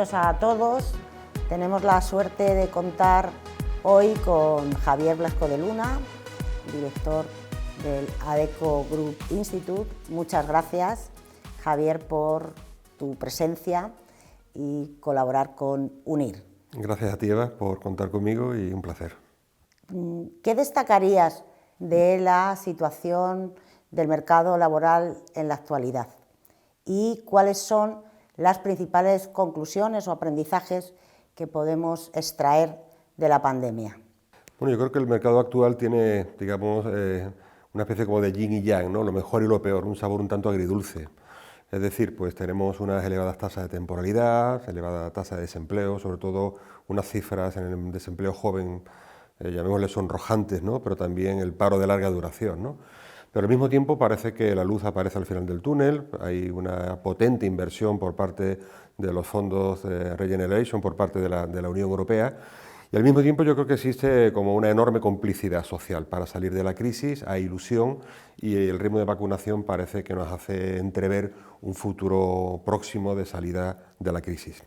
bienvenidos a todos. Tenemos la suerte de contar hoy con Javier Blasco de Luna, director del Adecco Group Institute. Muchas gracias, Javier, por tu presencia y colaborar con UNIR. Gracias a ti, Eva, por contar conmigo y un placer. ¿Qué destacarías de la situación del mercado laboral en la actualidad? ¿Y cuáles son las principales conclusiones o aprendizajes que podemos extraer de la pandemia? Bueno, yo creo que el mercado actual tiene, digamos, una especie como de yin y yang, ¿no? Lo mejor y lo peor, un sabor un tanto agridulce. Es decir, pues tenemos unas elevadas tasas de temporalidad, elevada tasa de desempleo, sobre todo unas cifras en el desempleo joven, llamémosle sonrojantes, ¿no? Pero también el paro de larga duración, ¿no? Pero al mismo tiempo parece que la luz aparece al final del túnel, hay una potente inversión por parte de los fondos de Regeneration, por parte de la Unión Europea, y al mismo tiempo yo creo que existe como una enorme complicidad social para salir de la crisis, hay ilusión y el ritmo de vacunación parece que nos hace entrever un futuro próximo de salida de la crisis.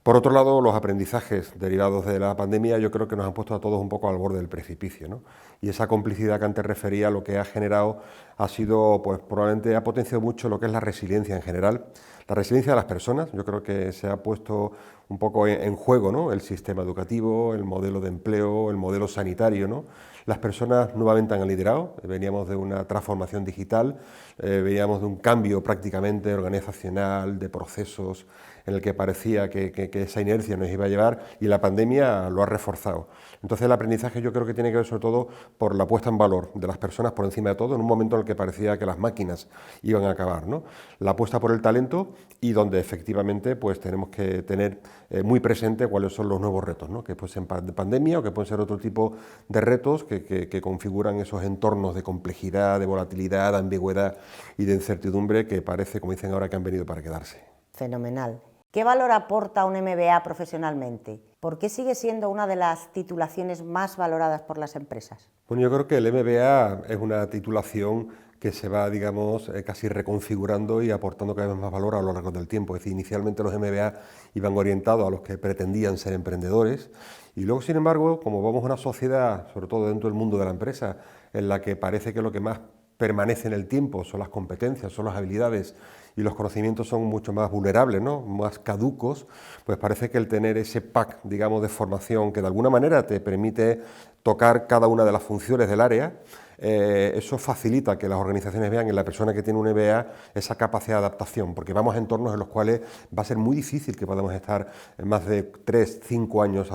Por otro lado, los aprendizajes derivados de la pandemia yo creo que nos han puesto a todos un poco al borde del precipicio, ¿no? Y esa complicidad que antes refería lo que ha generado ha sido, pues probablemente ha potenciado mucho lo que es la resiliencia en general, la resiliencia de las personas. Yo creo que se ha puesto un poco en juego, ¿no? El sistema educativo, el modelo de empleo, el modelo sanitario, ¿no? Las personas nuevamente han liderado, veníamos de una transformación digital, veníamos de un cambio prácticamente organizacional, de procesos, en el que parecía que esa inercia nos iba a llevar, y la pandemia lo ha reforzado. Entonces el aprendizaje yo creo que tiene que ver sobre todo por la puesta en valor de las personas por encima de todo, en un momento en el que parecía que las máquinas iban a acabar, ¿no? La apuesta por el talento, y donde efectivamente pues tenemos que tener muy presente cuáles son los nuevos retos, ¿no? Que pueden ser de pandemia o que pueden ser otro tipo de retos que configuran esos entornos de complejidad, de volatilidad, de ambigüedad y de incertidumbre que parece, como dicen ahora, que han venido para quedarse. Fenomenal. ¿Qué valor aporta un MBA profesionalmente? ¿Por qué sigue siendo una de las titulaciones más valoradas por las empresas? Bueno, yo creo que el MBA es una titulación que se va, digamos, casi reconfigurando y aportando cada vez más valor a lo largo del tiempo. Es decir, inicialmente los MBA iban orientados a los que pretendían ser emprendedores, y luego, sin embargo, como vamos a una sociedad, sobre todo dentro del mundo de la empresa, en la que parece que lo que más permanece en el tiempo son las competencias, son las habilidades, y los conocimientos son mucho más vulnerables, ¿no? Más caducos, pues parece que el tener ese pack, digamos, de formación que de alguna manera te permite tocar cada una de las funciones del área, eso facilita que las organizaciones vean en la persona que tiene un MBA esa capacidad de adaptación, porque vamos a entornos en los cuales va a ser muy difícil que podamos estar más de 3, 5 años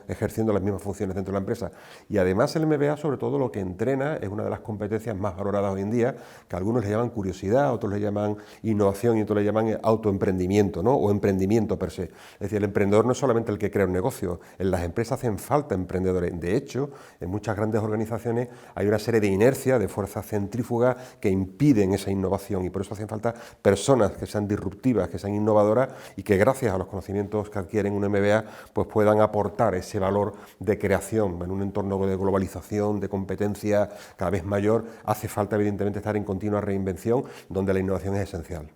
ejerciendo las mismas funciones dentro de la empresa. Y además el MBA, sobre todo, lo que entrena es una de las competencias más valoradas hoy en día, que algunos le llaman curiosidad, otros le llaman innovación y otros le llaman autoemprendimiento, ¿no? O emprendimiento per se. Es decir, el emprendedor no es solamente el que crea un negocio, en las empresas hacen falta emprendedores. De hecho, en muchas grandes organizaciones hay una serie de inercia, de fuerzas centrífugas que impiden esa innovación, y por eso hacen falta personas que sean disruptivas, que sean innovadoras y que gracias a los conocimientos que adquieren un MBA pues puedan aportar ese valor de creación en un entorno de globalización, de competencia cada vez mayor. Hace falta evidentemente estar en continua reinvención, donde la innovación es esencial.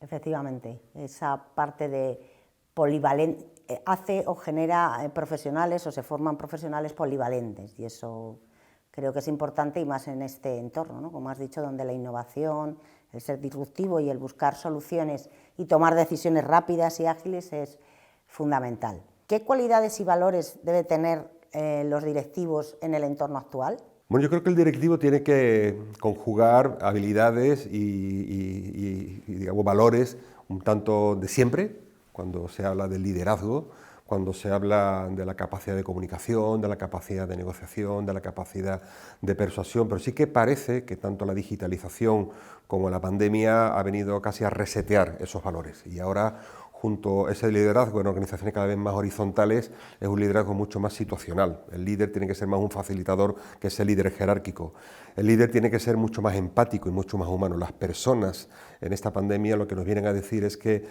Efectivamente, esa parte de polivalente hace o genera profesionales, o se forman profesionales polivalentes, y eso creo que es importante, y más en este entorno, ¿no? Como has dicho, donde la innovación, el ser disruptivo y el buscar soluciones y tomar decisiones rápidas y ágiles es fundamental. ¿Qué cualidades y valores debe tener los directivos en el entorno actual? Bueno, yo creo que el directivo tiene que conjugar habilidades y digamos, valores un tanto de siempre, cuando se habla del liderazgo, cuando se habla de la capacidad de comunicación, de la capacidad de negociación, de la capacidad de persuasión, pero sí que parece que tanto la digitalización como la pandemia ha venido casi a resetear esos valores, y ahora, junto a ese liderazgo en organizaciones cada vez más horizontales, es un liderazgo mucho más situacional. El líder tiene que ser más un facilitador que ese líder jerárquico. El líder tiene que ser mucho más empático y mucho más humano. Las personas en esta pandemia lo que nos vienen a decir es que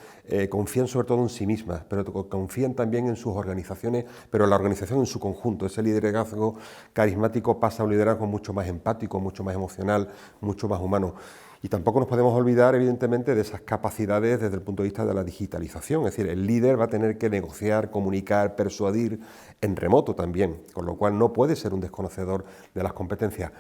confían sobre todo en sí mismas, pero confían también en sus organizaciones, pero en la organización en su conjunto. Ese liderazgo carismático pasa a un liderazgo mucho más empático, mucho más emocional, mucho más humano. Y tampoco nos podemos olvidar, evidentemente, de esas capacidades desde el punto de vista de la digitalización. Es decir, el líder va a tener que negociar, comunicar, persuadir en remoto también, con lo cual no puede ser un desconocedor de las competencias.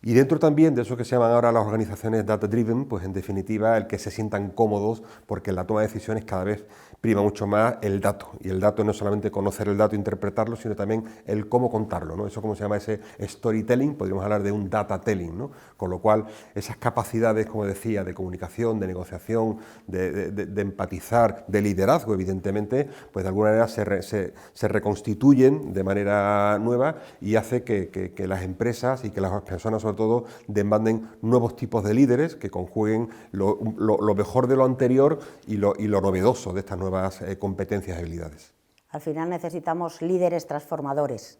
Y dentro también de eso que se llaman ahora las organizaciones data-driven, pues en definitiva el que se sientan cómodos, porque en la toma de decisiones cada vez prima mucho más el dato. Y el dato no es solamente conocer el dato e interpretarlo, sino también el cómo contarlo, ¿no? Eso como se llama ese storytelling, podríamos hablar de un data telling, ¿no? Con lo cual esas capacidades, como decía, de comunicación, de negociación, de empatizar, de liderazgo, evidentemente, pues de alguna manera se reconstituyen de manera nueva y hace que las empresas y que las personas sobre todo demanden nuevos tipos de líderes que conjuguen lo mejor de lo anterior y lo novedoso de estas nuevas competencias y habilidades. Al final necesitamos líderes transformadores.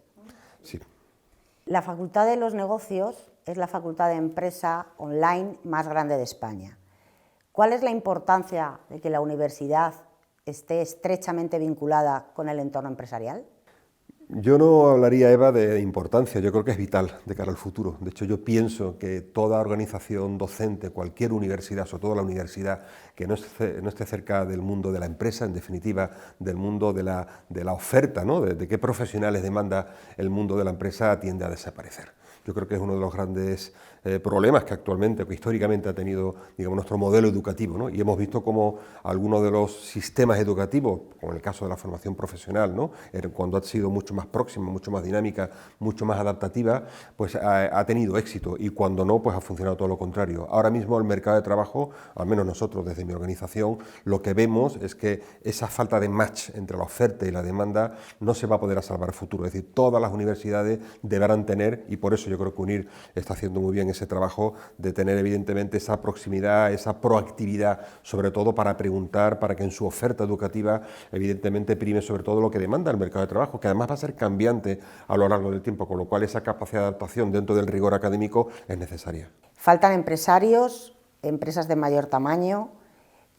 Sí. La Facultad de los Negocios es la facultad de empresa online más grande de España. ¿Cuál es la importancia de que la universidad esté estrechamente vinculada con el entorno empresarial? Yo no hablaría, Eva, de importancia, yo creo que es vital de cara al futuro. De hecho, yo pienso que toda organización docente, cualquier universidad, sobre todo la universidad, que no esté cerca del mundo de la empresa, en definitiva, del mundo de la oferta, ¿no? de qué profesionales demanda el mundo de la empresa, tiende a desaparecer. Yo creo que es uno de los grandes problemas que actualmente, que históricamente ha tenido, digamos, nuestro modelo educativo, ¿no? Y hemos visto cómo algunos de los sistemas educativos, como en el caso de la formación profesional, ¿no? Cuando ha sido mucho más próxima, mucho más dinámica, mucho más adaptativa, pues ha tenido éxito, y cuando no, pues ha funcionado todo lo contrario. Ahora mismo el mercado de trabajo, al menos nosotros desde mi organización, lo que vemos es que esa falta de match entre la oferta y la demanda no se va a poder salvar a futuro. Es decir, todas las universidades deberán tener, y por eso yo creo que UNIR está haciendo muy bien ese trabajo de tener evidentemente esa proximidad, esa proactividad, sobre todo para preguntar, para que en su oferta educativa evidentemente prime sobre todo lo que demanda el mercado de trabajo, que además va a ser cambiante a lo largo del tiempo, con lo cual esa capacidad de adaptación dentro del rigor académico es necesaria. Faltan empresarios, empresas de mayor tamaño,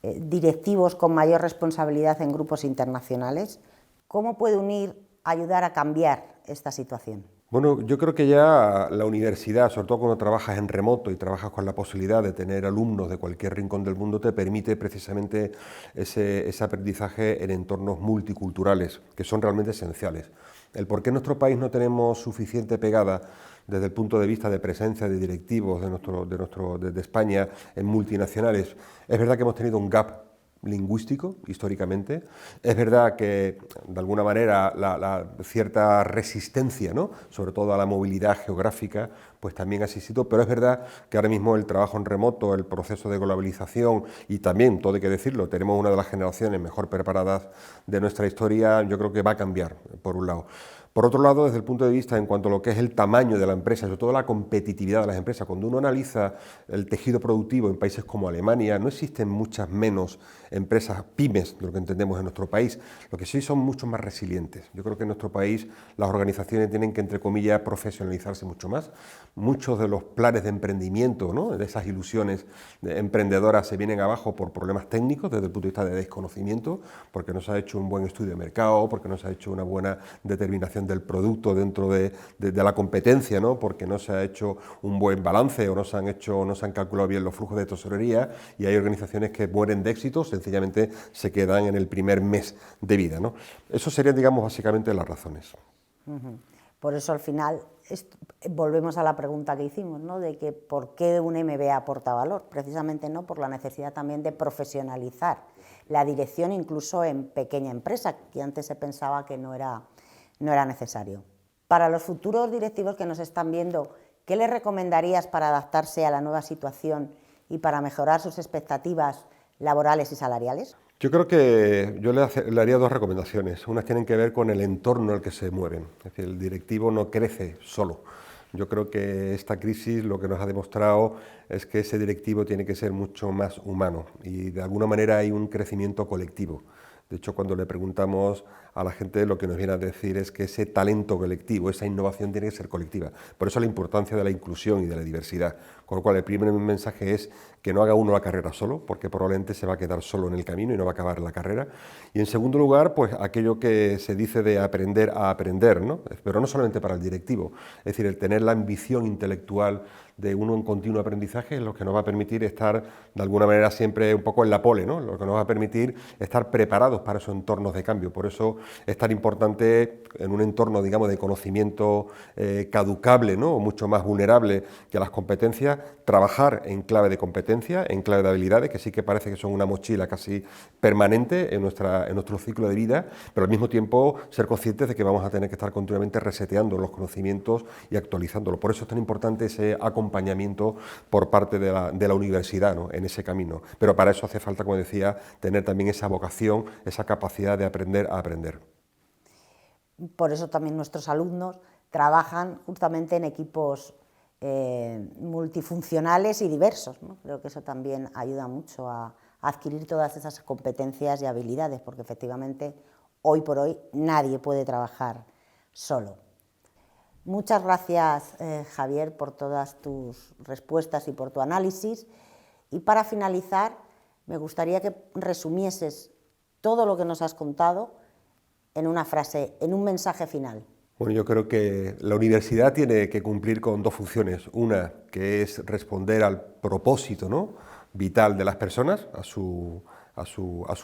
directivos con mayor responsabilidad en grupos internacionales. ¿Cómo puede UNIR ayudar a cambiar esta situación? Bueno, yo creo que ya la universidad, sobre todo cuando trabajas en remoto y trabajas con la posibilidad de tener alumnos de cualquier rincón del mundo, te permite precisamente ese aprendizaje en entornos multiculturales, que son realmente esenciales. El por qué en nuestro país no tenemos suficiente pegada desde el punto de vista de presencia de directivos de España en multinacionales, es verdad que hemos tenido un gap lingüístico, históricamente. Es verdad que, de alguna manera, la cierta resistencia, ¿no?, sobre todo a la movilidad geográfica, pues también ha existido, pero es verdad que ahora mismo el trabajo en remoto, el proceso de globalización y también, todo hay que decirlo, tenemos una de las generaciones mejor preparadas de nuestra historia, yo creo que va a cambiar, por un lado. Por otro lado, desde el punto de vista en cuanto a lo que es el tamaño de la empresa, sobre todo la competitividad de las empresas, cuando uno analiza el tejido productivo en países como Alemania, no existen muchas menos empresas pymes de lo que entendemos en nuestro país, lo que sí son mucho más resilientes. Yo creo que en nuestro país las organizaciones tienen que, entre comillas, profesionalizarse mucho más. Muchos de los planes de emprendimiento, ¿no?, de esas ilusiones emprendedoras se vienen abajo por problemas técnicos desde el punto de vista de desconocimiento, porque no se ha hecho un buen estudio de mercado, porque no se ha hecho una buena determinación del producto dentro de la competencia, ¿no?, porque no se ha hecho un buen balance o no se han calculado bien los flujos de tesorería, y hay organizaciones que mueren de éxito, sencillamente se quedan en el primer mes de vida, ¿no? Eso serían, digamos, básicamente las razones. Por eso al final volvemos a la pregunta que hicimos, ¿no?, de que ¿por qué un MBA aporta valor? Precisamente, ¿no?, por la necesidad también de profesionalizar la dirección incluso en pequeña empresa, que antes se pensaba que no era necesario. Para los futuros directivos que nos están viendo, ¿qué les recomendarías para adaptarse a la nueva situación y para mejorar sus expectativas laborales y salariales? Yo creo que yo le haría dos recomendaciones. Unas tienen que ver con el entorno en el que se mueven. Es decir, el directivo no crece solo. Yo creo que esta crisis lo que nos ha demostrado es que ese directivo tiene que ser mucho más humano y de alguna manera hay un crecimiento colectivo. De hecho, cuando le preguntamos a la gente lo que nos viene a decir es que ese talento colectivo, esa innovación tiene que ser colectiva. Por eso la importancia de la inclusión y de la diversidad. Con lo cual el primer mensaje es que no haga uno la carrera solo, porque probablemente se va a quedar solo en el camino y no va a acabar la carrera. Y en segundo lugar, pues aquello que se dice de aprender a aprender, ¿no? Pero no solamente para el directivo, es decir, el tener la ambición intelectual de uno en continuo aprendizaje es lo que nos va a permitir estar de alguna manera siempre un poco en la pole, ¿no? Lo que nos va a permitir estar preparados para esos entornos de cambio. Por eso es tan importante en un entorno, digamos, de conocimiento caducable, ¿no? O mucho más vulnerable que a las competencias, trabajar en clave de competencia, en clave de habilidades, que sí que parece que son una mochila casi permanente en nuestro ciclo de vida, pero al mismo tiempo ser conscientes de que vamos a tener que estar continuamente reseteando los conocimientos y actualizándolos. Por eso es tan importante ese acompañamiento por parte de la universidad, ¿no? En ese camino. Pero para eso hace falta, como decía, tener también esa vocación, esa capacidad de aprender a aprender. Por eso también nuestros alumnos trabajan justamente en equipos multifuncionales y diversos, ¿no? Creo que eso también ayuda mucho a adquirir todas esas competencias y habilidades, porque efectivamente hoy por hoy nadie puede trabajar solo. Muchas gracias, Javier, por todas tus respuestas y por tu análisis. Y para finalizar, me gustaría que resumieses todo lo que nos has contado en una frase, en un mensaje final. Bueno, yo creo que la universidad tiene que cumplir con dos funciones. Una, que es responder al propósito, ¿no?, vital de las personas, a su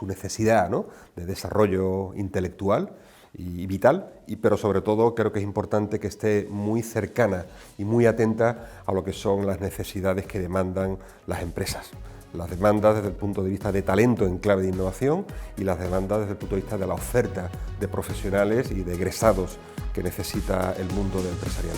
necesidad, ¿no?, de desarrollo intelectual y vital, pero sobre todo creo que es importante que esté muy cercana y muy atenta a lo que son las necesidades que demandan las empresas. Las demandas desde el punto de vista de talento en clave de innovación y las demandas desde el punto de vista de la oferta de profesionales y de egresados que necesita el mundo del empresarial.